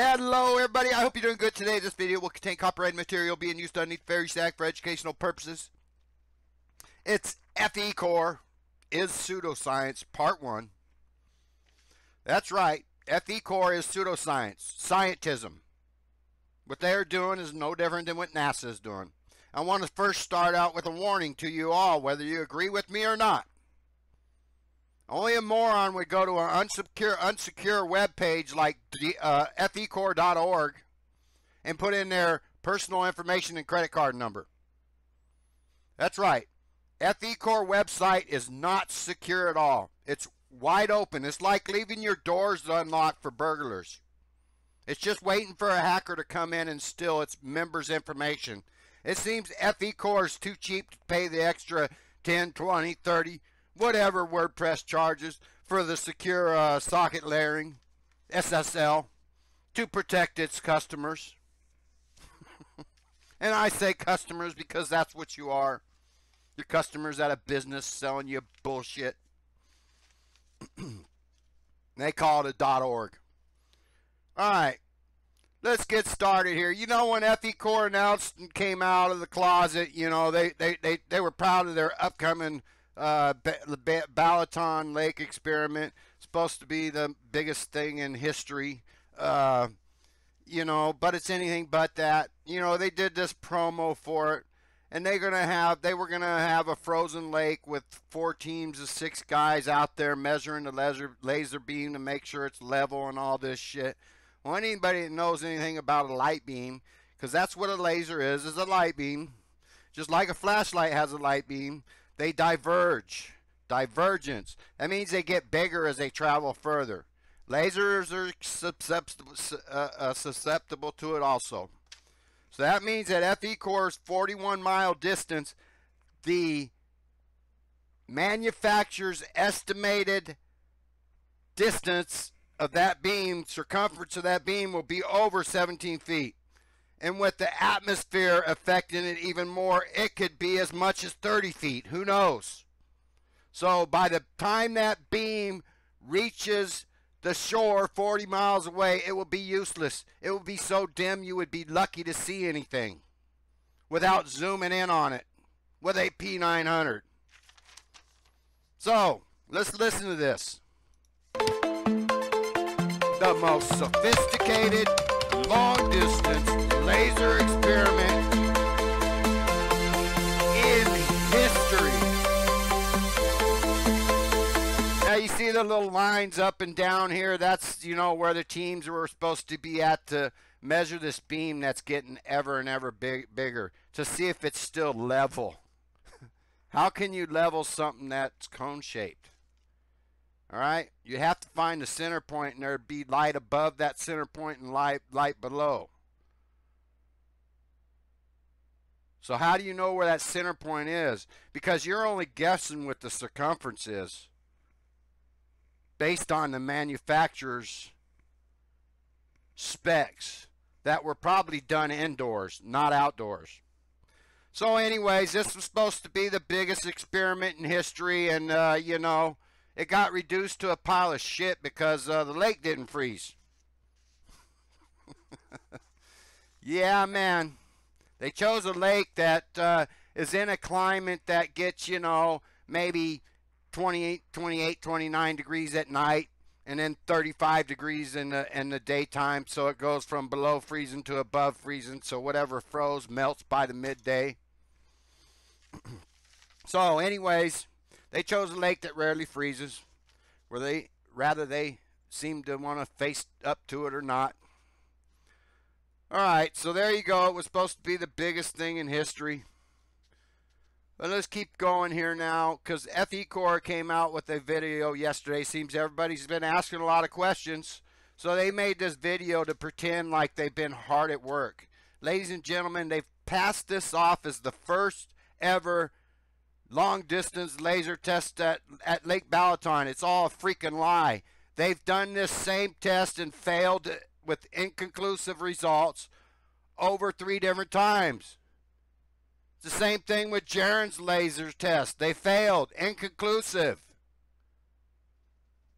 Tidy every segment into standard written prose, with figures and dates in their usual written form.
Hello everybody, I hope you're doing good today. This video will contain copyrighted material being used underneath the FECORE Act for educational purposes. It's FECORE Is Pseudoscience Part 1. That's right, FECORE is pseudoscience, scientism. What they're doing is no different than what NASA is doing. I want to first start out with a warning to you all, whether you agree with me or not. Only a moron would go to an unsecure web page like FECORE.org and put in their personal information and credit card number. That's right. FECORE website is not secure at all. It's wide open. It's like leaving your doors unlocked for burglars. It's just waiting for a hacker to come in and steal its members' information. It seems FECORE is too cheap to pay the extra 10, 20, 30, whatever WordPress charges for the secure socket layering, SSL, to protect its customers. And I say customers because that's what you are. Your customers at a business selling you bullshit. They call it a .org. Alright, let's get started here. You know, when FECORE announced and came out of the closet, you know, they were proud of their upcoming Balaton Lake experiment. Supposed to be the biggest thing in history, you know, but it's anything but that. You know, they did this promo for it, and they were gonna have a frozen lake with 4 teams of 6 guys out there measuring the laser beam to make sure it's level and all this shit. Well, anybody that knows anything about a light beam, because that's what a laser is a light beam, just like a flashlight has a light beam. They diverge. Divergence. That means they get bigger as they travel further. Lasers are susceptible to it also. So that means that FECORE's 41-mile distance, the manufacturer's estimated distance of that beam, circumference of that beam, will be over 17 feet. And with the atmosphere affecting it even more, it could be as much as 30 feet. Who knows? So by the time that beam reaches the shore 40 miles away, it will be useless. It will be so dim you would be lucky to see anything without zooming in on it with a P900. So let's listen to this. The most sophisticated long-distance laser experiment in history. Now you see the little lines up and down here. That's, you know, where the teams were supposed to be at to measure this beam that's getting ever and ever bigger to see if it's still level. How can you level something that's cone-shaped? All right, you have to find the center point, and there'd be light above that center point and light below. So how do you know where that center point is? Because you're only guessing what the circumference is based on the manufacturer's specs that were probably done indoors, not outdoors. So anyways, this was supposed to be the biggest experiment in history, and you know, it got reduced to a pile of shit because the lake didn't freeze. Yeah, man. They chose a lake that is in a climate that gets, you know, maybe 28, 29 degrees at night, and then 35 degrees in the daytime. So it goes from below freezing to above freezing. So whatever froze melts by the midday. So anyways, they chose a lake that rarely freezes, where they seem to want to face up to it or not. Alright, so there you go. It was supposed to be the biggest thing in history. But let's keep going here now, because FECORE came out with a video yesterday. Seems everybody's been asking a lot of questions. So they made this video to pretend like they've been hard at work. Ladies and gentlemen, they've passed this off as the first ever long-distance laser test at Lake Balaton. It's all a freaking lie. They've done this same test and failed with inconclusive results over 3 different times. It's the same thing with Jaren's laser test. They failed, inconclusive.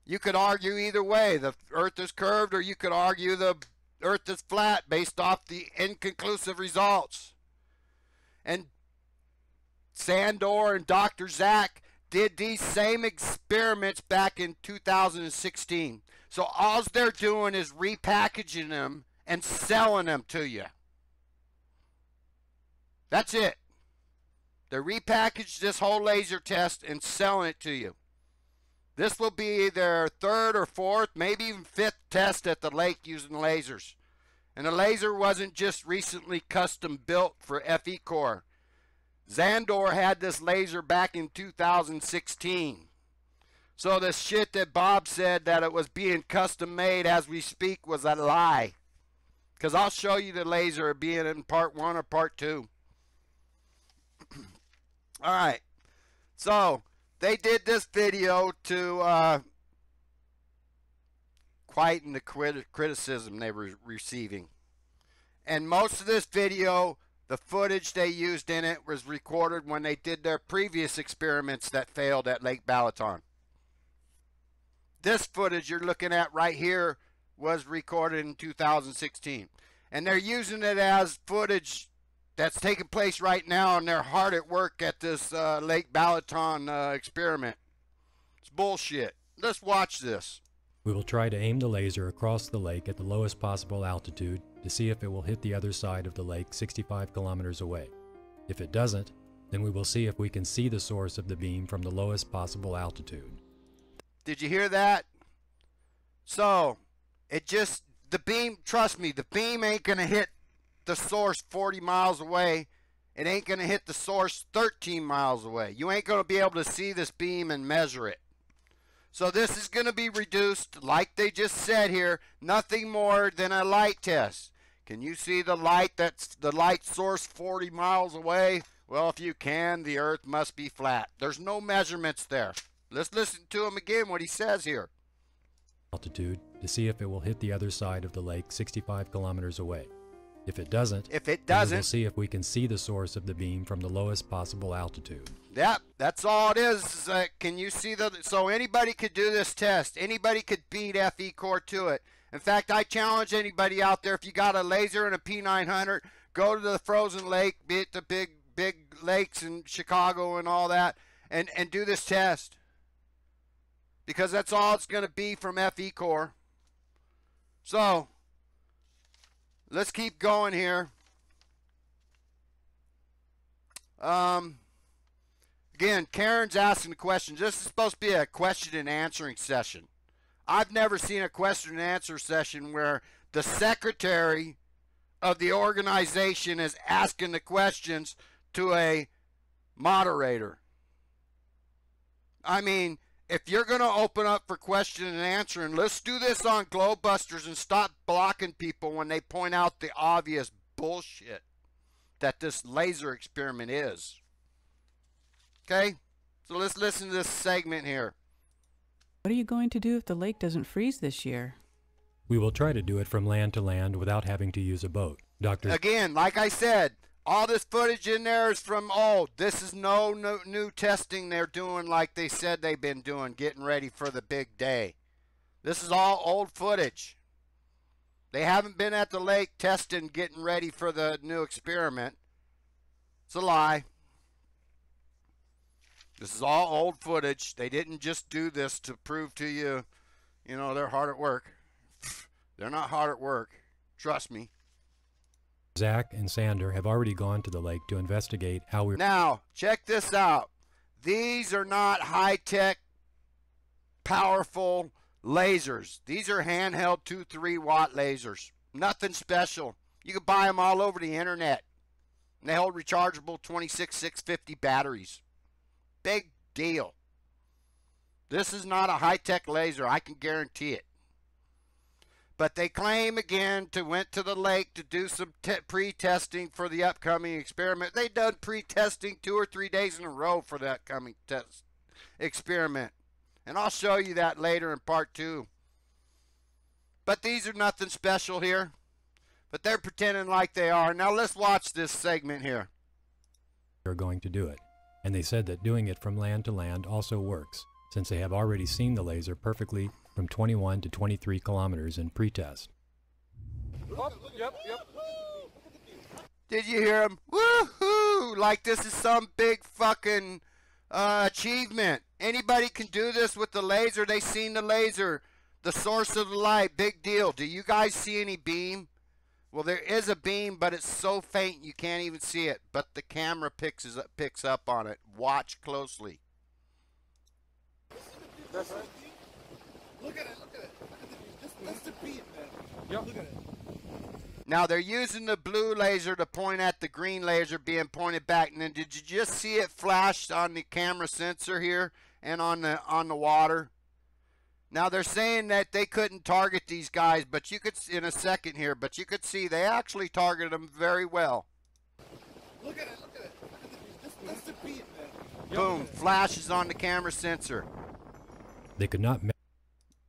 You could argue either way. The earth is curved, or you could argue the Earth is flat based off the inconclusive results. And Sandor and Dr. Zach did these same experiments back in 2016. So all they're doing is repackaging them and selling them to you. That's it. They repackaged this whole laser test and selling it to you. This will be their third or fourth, maybe even fifth test at the lake using lasers. And the laser wasn't just recently custom built for FECORE. Zandor had this laser back in 2016. So the shit that Bob said that it was being custom made as we speak was a lie. Because I'll show you the laser being in part 1 or part 2. All right. So they did this video to quieten the criticism they were receiving. And most of this video, the footage they used in it was recorded when they did their previous experiments that failed at Lake Balaton. This footage you're looking at right here was recorded in 2016. And they're using it as footage that's taking place right now, and they're hard at work at this Lake Balaton experiment. It's bullshit. Let's watch this. We will try to aim the laser across the lake at the lowest possible altitude to see if it will hit the other side of the lake 65 kilometers away. If it doesn't, then we will see if we can see the source of the beam from the lowest possible altitude. Did you hear that? So, the beam, trust me, the beam ain't going to hit the source 40 miles away. It ain't going to hit the source 13 miles away. You ain't going to be able to see this beam and measure it. So this is going to be reduced, like they just said here, nothing more than a light test. Can you see the light that's the light source 40 miles away? Well, if you can, the Earth must be flat. There's no measurements there. Let's listen to him again, what he says here. Altitude to see if it will hit the other side of the lake 65 kilometers away. If it doesn't, we will see if we can see the source of the beam from the lowest possible altitude. Yep, that's all it is. Can you see so anybody could do this test. Anybody could beat FECORE to it. In fact, I challenge anybody out there, if you got a laser and a P900, go to the frozen lake, be it the big lakes in Chicago and all that, and do this test. Because that's all it's going to be from FECORE. So, let's keep going here. Again, Karen's asking the questions. This is supposed to be a question and answering session. I've never seen a question and answer session where the secretary of the organization is asking the questions to a moderator. I mean, if you're going to open up for question and answering, let's do this on Globebusters and stop blocking people when they point out the obvious bullshit that this laser experiment is. Okay? So let's listen to this segment here. What are you going to do if the lake doesn't freeze this year? We will try to do it from land to land without having to use a boat. Again, like I said, all this footage in there is from old. This is no new testing they're doing like they said they've been doing, getting ready for the big day. This is all old footage. They haven't been at the lake testing, getting ready for the new experiment. It's a lie. This is all old footage. They didn't just do this to prove to you, you know, they're hard at work. They're not hard at work. Trust me. Zach and Sander have already gone to the lake to investigate how we're... Now, check this out. These are not high-tech, powerful lasers. These are handheld 2-3 watt lasers. Nothing special. You can buy them all over the internet. And they hold rechargeable 26650 batteries. Big deal. This is not a high-tech laser. I can guarantee it. But they claim again to went to the lake to do some pre-testing for the upcoming experiment. They've done pre-testing 2 or 3 days in a row for the upcoming test experiment. And I'll show you that later in part 2. But these are nothing special here. But they're pretending like they are. Now let's watch this segment here. They're going to do it. And they said that doing it from land to land also works, since they have already seen the laser perfectly from 21 to 23 kilometers in pretest. Oh, yep. Did you hear him? Woohoo! Like this is some big fucking achievement. Anybody can do this with the laser. They seen the laser, the source of the light. Big deal. Do you guys see any beam? Well, there is a beam, but it's so faint you can't even see it. But the camera picks up on it. Watch closely. That's right. Look at it. That's the beam, man. Yep. Look at it. Now they're using the blue laser to point at the green laser being pointed back. And then did you just see it flash on the camera sensor here and on the water? Now they're saying that they couldn't target these guys, but you could in a second here, but you could see they actually targeted them very well. Look at it. That's the beam, man. Boom, flashes on the camera sensor. They could not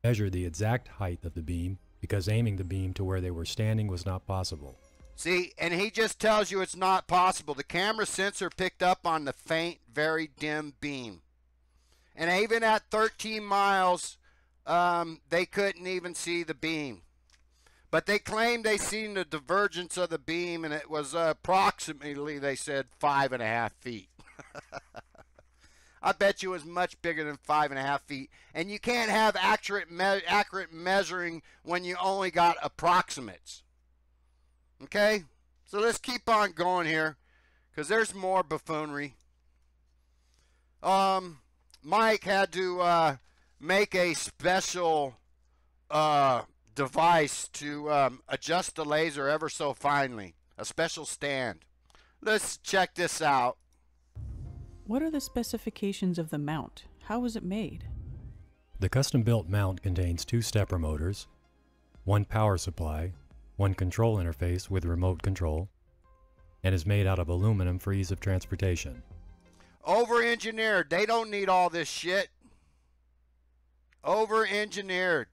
measure the exact height of the beam because aiming the beam to where they were standing was not possible. See, and he just tells you it's not possible. The camera sensor picked up on the faint, very dim beam. And even at 13 miles, they couldn't even see the beam. But they claimed they seen the divergence of the beam, and it was approximately, they said, 5.5 feet. I bet you it was much bigger than 5.5 feet. And you can't have accurate measuring when you only got approximates. Okay? So let's keep on going here, because there's more buffoonery. Mike had to make a special device to adjust the laser ever so finely. A special stand. Let's check this out. What are the specifications of the mount? How was it made? The custom-built mount contains 2 stepper motors, 1 power supply, 1 control interface with remote control, and is made out of aluminum for ease of transportation. Over-engineered. They don't need all this shit. Over-engineered.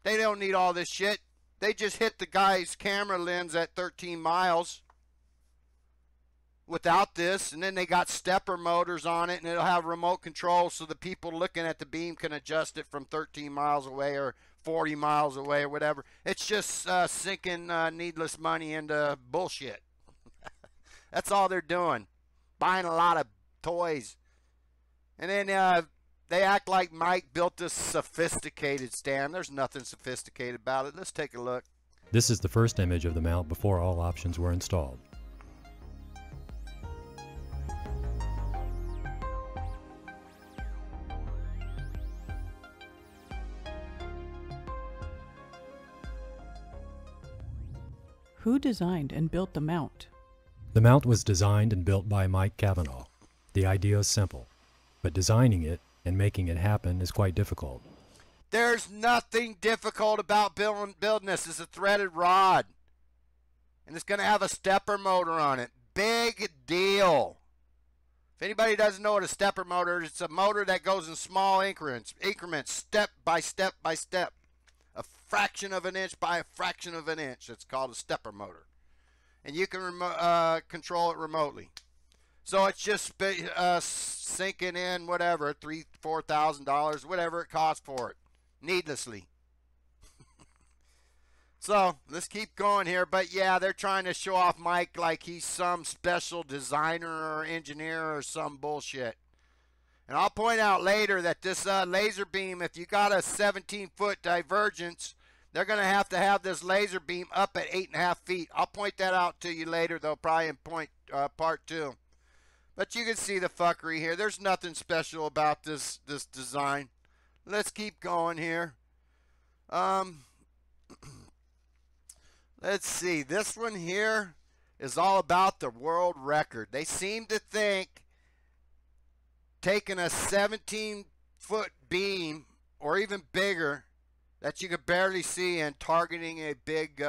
They don't need all this shit. They just hit the guy's camera lens at 13 miles without this, and then they got stepper motors on it, and it'll have remote control so the people looking at the beam can adjust it from 13 miles away or 40 miles away or whatever. It's just sinking needless money into bullshit. That's all they're doing. Buying a lot of toys. And then they act like Mike built this sophisticated stand. There's nothing sophisticated about it. Let's take a look. This is the first image of the mount before all options were installed. Who designed and built the mount? The mount was designed and built by Mike Cavanaugh. The idea is simple, but designing it and making it happen is quite difficult. There's nothing difficult about building this. It's a threaded rod. And it's going to have a stepper motor on it. Big deal. If anybody doesn't know what a stepper motor is, it's a motor that goes in small increments, step by step by step. A fraction of an inch by a fraction of an inch. It's called a stepper motor. And you can control it remotely. So it's just sinking in whatever, $3,000, $4,000, whatever it costs for it, needlessly. So let's keep going here. But yeah, they're trying to show off Mike like he's some special designer or engineer or some bullshit. And I'll point out later that this laser beam, if you got a 17-foot divergence, they're going to have this laser beam up at 8.5 feet. I'll point that out to you later, though, probably in part 2. But you can see the fuckery here. There's nothing special about this design. Let's keep going here. Let's see. This one here is all about the world record. They seem to think taking a 17-foot beam or even bigger that you could barely see and targeting a big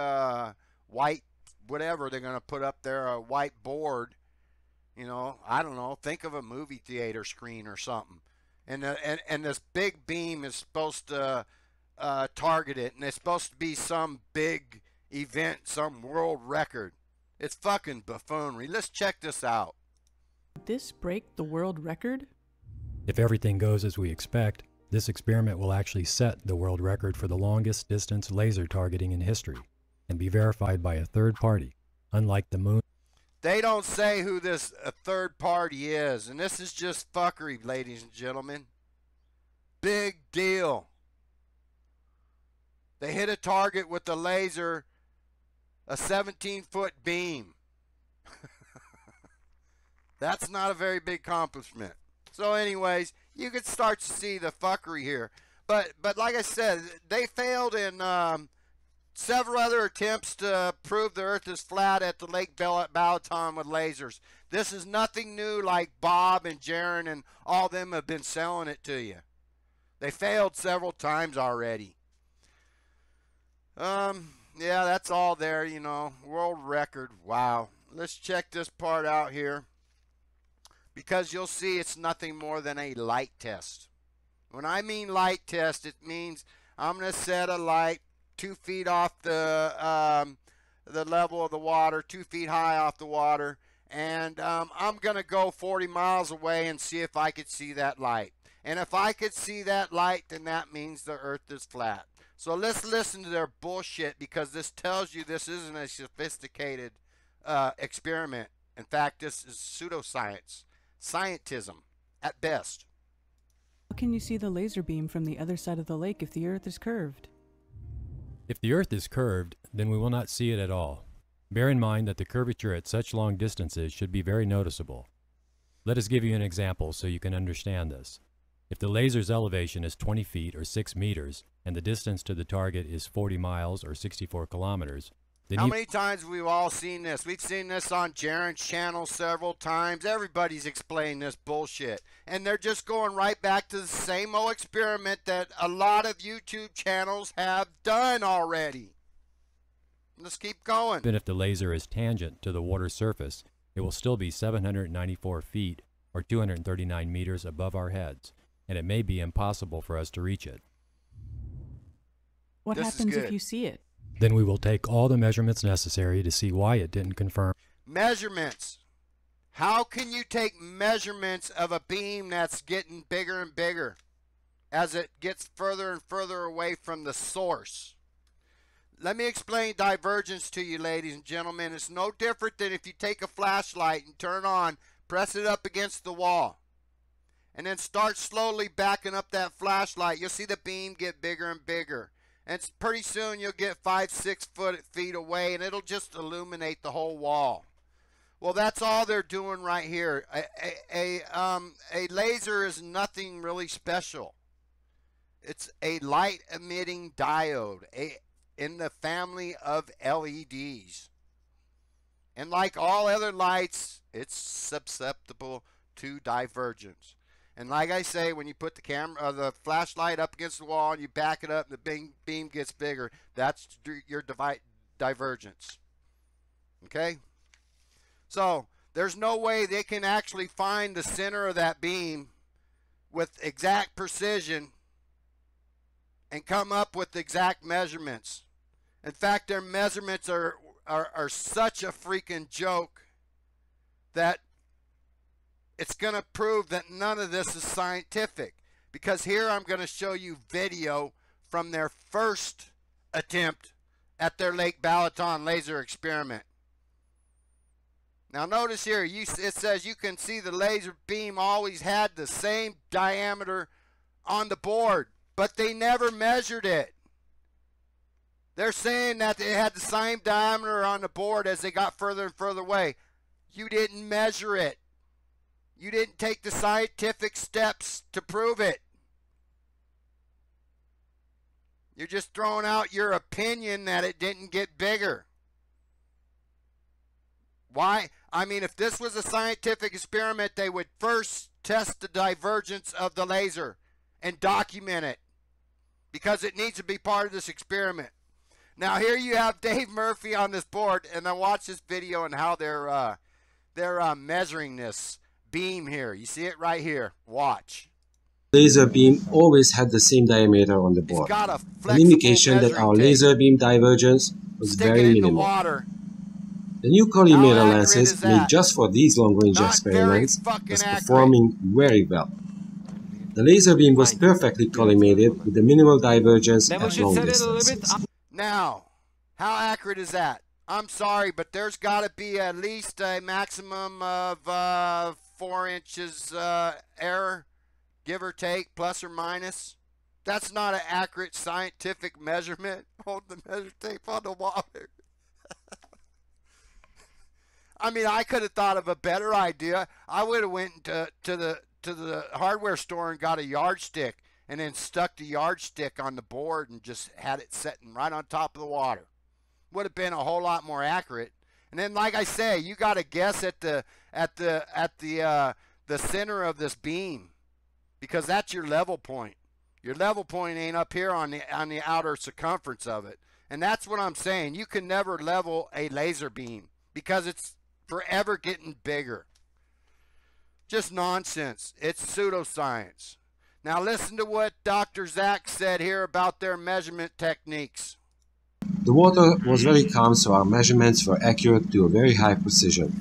white whatever they're going to put up there, a white board, you know, I don't know, think of a movie theater screen or something, and this big beam is supposed to target it, and it's supposed to be some big event, some world record. It's fucking buffoonery. Let's check this out. Did this break the world record? If everything goes as we expect, this experiment will actually set the world record for the longest distance laser targeting in history. and be verified by a third party, unlike the moon. They don't say who this third party is, and this is just fuckery, ladies and gentlemen. Big deal. They hit a target with a laser, a 17-foot beam. That's not a very big accomplishment. So anyways, you can start to see the fuckery here. But like I said, they failed in several other attempts to prove the Earth is flat at the Lake Balaton with lasers. This is nothing new like Bob and Jaron and all them have been selling it to you. They failed several times already. Yeah, that's all there, you know. World record. Wow. Let's check this part out here. Because you'll see it's nothing more than a light test. When I mean light test, it means I'm going to set a light 2 feet off the level of the water, 2 feet high off the water, and I'm going to go 40 miles away and see if I could see that light. And if I could see that light, then that means the Earth is flat. So let's listen to their bullshit, because this tells you this isn't a sophisticated experiment. In fact, this is pseudoscience, scientism at best. How can you see the laser beam from the other side of the lake if the Earth is curved? If the Earth is curved, then we will not see it at all. Bear in mind that the curvature at such long distances should be very noticeable. Let us give you an example so you can understand this. If the laser's elevation is 20 feet or 6 meters, and the distance to the target is 40 miles or 64 kilometers, then how many times we've all seen this? We've seen this on Jaron's channel several times. Everybody's explaining this bullshit. And they're just going right back to the same old experiment that a lot of YouTube channels have done already. Let's keep going. Even if the laser is tangent to the water surface, it will still be 794 feet or 239 meters above our heads, and it may be impossible for us to reach it. What happens if you see it? Then we will take all the measurements necessary to see why it didn't confirm. Measurements. How can you take measurements of a beam that's getting bigger and bigger as it gets further and further away from the source? Let me explain divergence to you, ladies and gentlemen. It's no different than if you take a flashlight and turn on, press it up against the wall, and then start slowly backing up that flashlight. You'll see the beam get bigger and bigger. And pretty soon you'll get 5-6 feet away, and it'll just illuminate the whole wall. Well, that's all they're doing right here. A laser is nothing really special. It's a light-emitting diode in the family of LEDs. And like all other lights, it's susceptible to divergence. And like I say, when you put the camera, the flashlight up against the wall and you back it up, and the beam gets bigger. That's your divergence. Okay? So there's no way they can actually find the center of that beam with exact precision and come up with exact measurements. In fact, their measurements are such a freaking joke that it's going to prove that none of this is scientific, because here I'm going to show you video from their first attempt at their Lake Balaton laser experiment. Now notice here, it says you can see the laser beam always had the same diameter on the board, but they never measured it. They're saying that they had the same diameter on the board as they got further and further away. You didn't measure it. You didn't take the scientific steps to prove it. You're just throwing out your opinion that it didn't get bigger. Why? I mean, if this was a scientific experiment, they would first test the divergence of the laser and document it, because it needs to be part of this experiment. Now here you have Dave Murphy on this board, and then watch this video and how they're measuring this beam here. You see it right here. Watch. Laser beam always had the same diameter on the board, an indication that our laser beam divergence was very minimal. The new collimator lenses made just for these long-range experiments was performing very well. The laser beam was perfectly collimated with a minimal divergence at long distances. Now, How accurate is that? I'm sorry, but there's got to be at least a maximum of 4 inches error, give or take, plus or minus. That's not an accurate scientific measurement. Hold the measure tape on the water. I mean, I could have thought of a better idea. I would have went to the hardware store and got a yardstick and then stuck the yardstick on the board and just had it sitting right on top of the water. Would have been a whole lot more accurate. And then, like I say, you got to guess at the center of this beam, because that's your level point. Your level point ain't up here on the outer circumference of it. And that's what I'm saying. You can never level a laser beam because it's forever getting bigger. Just nonsense. It's pseudoscience. Now listen to what Dr. Zach said here about their measurement techniques. The water was very calm, so our measurements were accurate to a very high precision.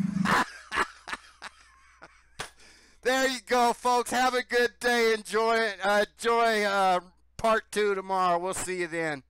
There you go, folks. Have a good day. Enjoy part 2 tomorrow. We'll see you then.